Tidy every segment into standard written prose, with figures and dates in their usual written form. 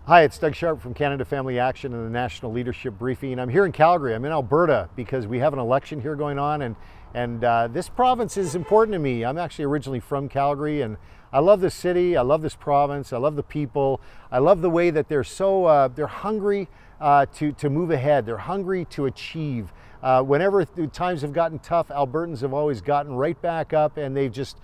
Hi, it's Doug Sharpe from Canada Family Action and the National Leadership Briefing. I'm here in Calgary. I'm in Alberta because we have an election here going on, and this province is important to me. I'm actually originally from Calgary, and I love this city. I love this province. I love the people. I love the way that they're so they're hungry to move ahead. They're hungry to achieve. Whenever times have gotten tough, Albertans have always gotten right back up, and they've just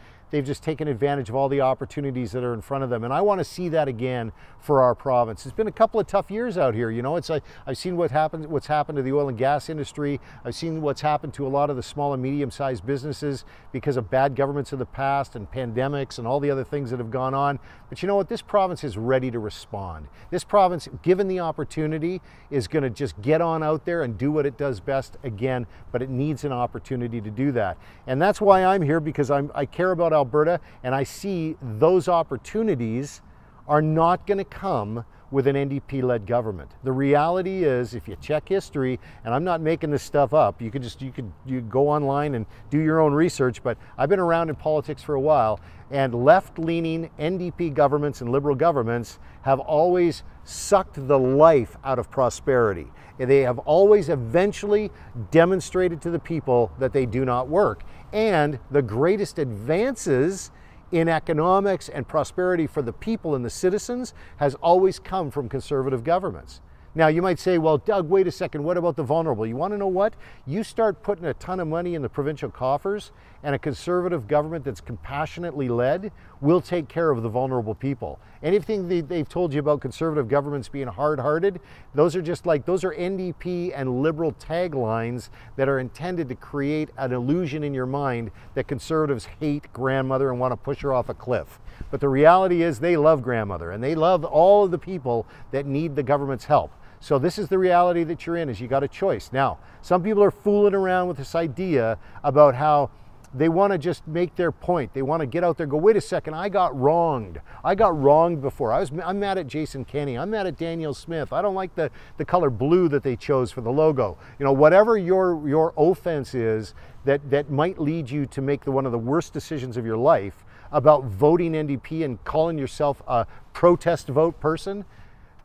taken advantage of all the opportunities that are in front of them. And I want to see that again for our province. It's been a couple of tough years out here. You know, it's like I've seen what's happened to the oil and gas industry. I've seen what's happened to a lot of the small and medium-sized businesses because of bad governments of the past and pandemics and all the other things that have gone on. But you know what? This province is ready to respond. This province, given the opportunity, is going to just get on out there and do what it does best again, but it needs an opportunity to do that. And that's why I'm here, because I care about Alberta, and I see those opportunities are not going to come with an NDP-led government. The reality is, if you check history, and I'm not making this stuff up, you could go online and do your own research, but I've been around in politics for a while, and left-leaning NDP governments and Liberal governments have always sucked the life out of prosperity. They have always eventually demonstrated to the people that they do not work. And the greatest advances in economics and prosperity for the people and the citizens has always come from conservative governments. Now you might say, well, Doug, wait a second, what about the vulnerable? You want to know what? You start putting a ton of money in the provincial coffers, and a conservative government that's compassionately led will take care of the vulnerable people. Anything they've told you about conservative governments being hard-hearted, those are NDP and Liberal taglines that are intended to create an illusion in your mind that conservatives hate grandmother and want to push her off a cliff. But the reality is they love grandmother, and they love all of the people that need the government's help. So this is the reality that you're in, is you got a choice. Now, some people are fooling around with this idea about how they want to just make their point. They want to get out there and go, wait a second, I got wronged. I got wronged before. I'm mad at Jason Kenney. I'm mad at Daniel Smith. I don't like the color blue that they chose for the logo. You know, whatever your offense is that might lead you to make one of the worst decisions of your life about voting NDP and calling yourself a protest vote person,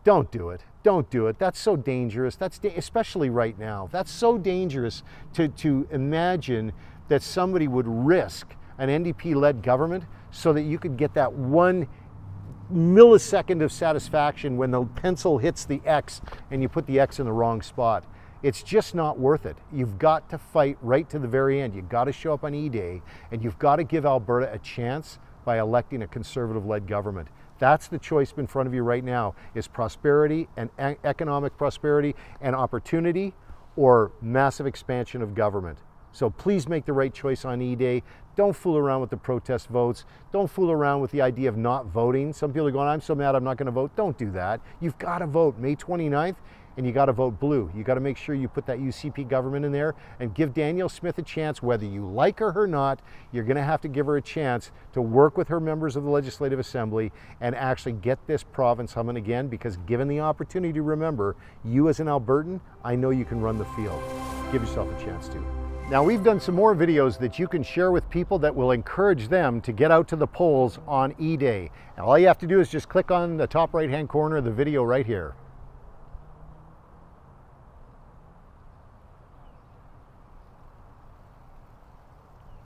don't do it. Don't do it. That's so dangerous. Especially right now. That's so dangerous to imagine that somebody would risk an NDP-led government so that you could get that 1 millisecond of satisfaction when the pencil hits the X and you put the X in the wrong spot. It's just not worth it. You've got to fight right to the very end. You've got to show up on EDAY, and you've got to give Alberta a chance by electing a conservative-led government. That's the choice in front of you right now, is prosperity and economic prosperity and opportunity, or massive expansion of government. So please make the right choice on EDAY. Don't fool around with the protest votes. Don't fool around with the idea of not voting. Some people are going, I'm so mad I'm not going to vote. Don't do that. You've got to vote May 29th, and you got to vote blue. You got to make sure you put that UCP government in there and give Danielle Smith a chance. Whether you like her or not, you're going to have to give her a chance to work with her members of the Legislative Assembly and actually get this province humming again, because given the opportunity to remember, you as an Albertan, I know you can run the field. Give yourself a chance to. Now, we've done some more videos that you can share with people that will encourage them to get out to the polls on EDAY. And all you have to do is just click on the top right-hand corner of the video right here.